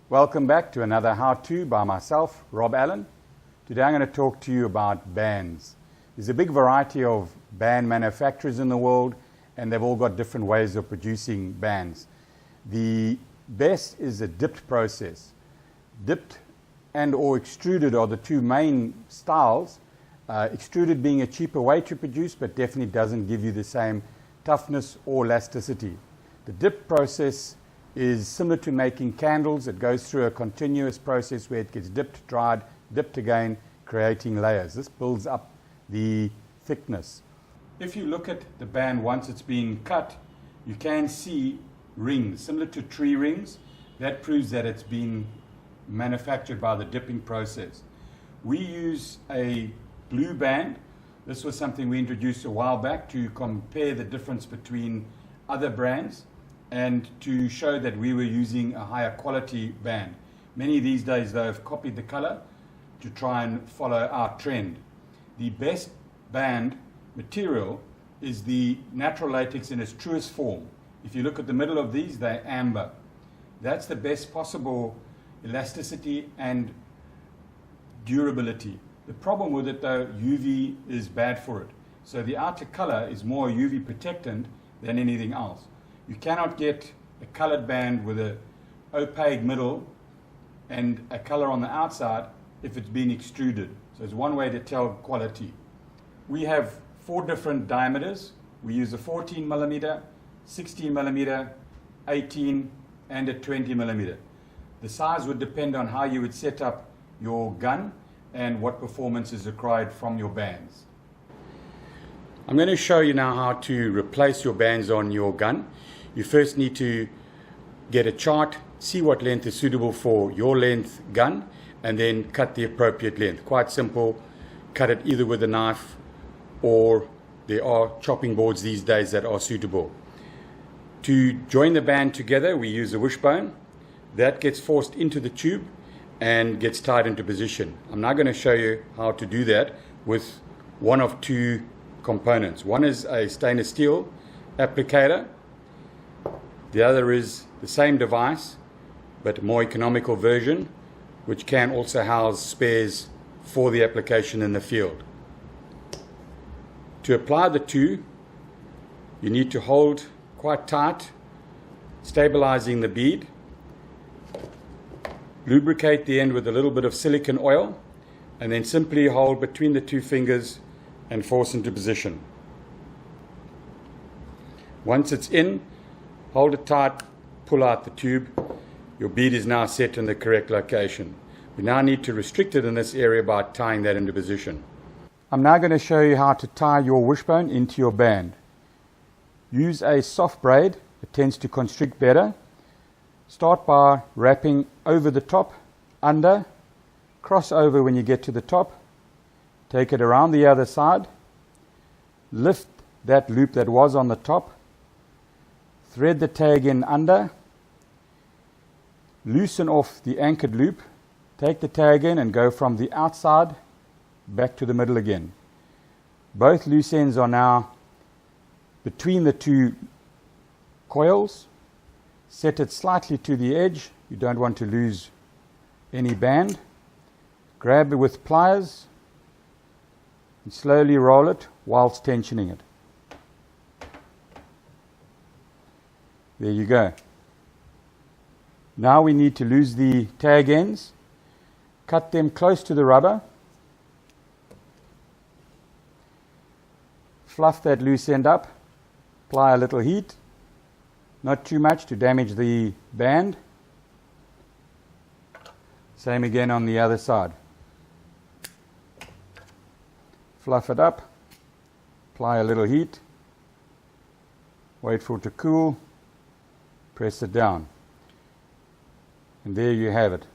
Welcome back to another how-to by myself, Rob Allen. Today I'm going to talk to you about bands. There's a big variety of band manufacturers in the world, and they've all got different ways of producing bands. The best is a dipped process. Dipped and or extruded are the two main styles. Extruded being a cheaper way to produce, but definitely doesn't give you the same toughness or elasticity. The dipped process is similar to making candles. It goes through a continuous process where it gets dipped, dried, dipped again, creating layers. This builds up the thickness. If you look at the band once it's been cut, you can see rings, similar to tree rings. That proves that it's been manufactured by the dipping process. We use a blue band. This was something we introduced a while back to compare the difference between other brands and to show that we were using a higher quality band. Many these days though have copied the color to try and follow our trend. The best band material is the natural latex in its truest form. If you look at the middle of these, they're amber. That's the best possible elasticity and durability. The problem with it though, UV is bad for it. So the outer color is more UV protectant than anything else. You cannot get a colored band with an opaque middle and a color on the outside if it's been extruded. So it's one way to tell quality. We have 4 different diameters. We use a 14 millimeter, 16 millimeter, 18 and a 20 millimeter. The size would depend on how you would set up your gun and what performance is required from your bands. I'm going to show you now how to replace your bands on your gun. You first need to get a chart, see what length is suitable for your length gun, and then cut the appropriate length. Quite simple. Cut it either with a knife, or there are chopping boards these days that are suitable. To join the band together, we use a wishbone. That gets forced into the tube and gets tied into position. I'm now going to show you how to do that with one of 2 components. One is a stainless steel applicator. The other is the same device, but a more economical version, which can also house spares for the application in the field. To apply the 2, you need to hold quite tight, stabilizing the bead. Lubricate the end with a little bit of silicone oil, and then simply hold between the 2 fingers and force into position. Once it's in, hold it tight, pull out the tube. Your bead is now set in the correct location. We now need to restrict it in this area by tying that into position. I'm now going to show you how to tie your wishbone into your band. Use a soft braid. It tends to constrict better. Start by wrapping over the top, under, cross over when you get to the top, take it around the other side, lift that loop that was on the top, thread the tag in under, loosen off the anchored loop, take the tag in and go from the outside back to the middle again. Both loose ends are now between the 2 coils. Set it slightly to the edge. You don't want to lose any band. Grab it with pliers and slowly roll it whilst tensioning it. There you go. Now we need to lose the tag ends. Cut them close to the rubber. Fluff that loose end up. Apply a little heat. Not too much to damage the band. Same again on the other side. Fluff it up. Apply a little heat. Wait for it to cool. Press it down. And there you have it.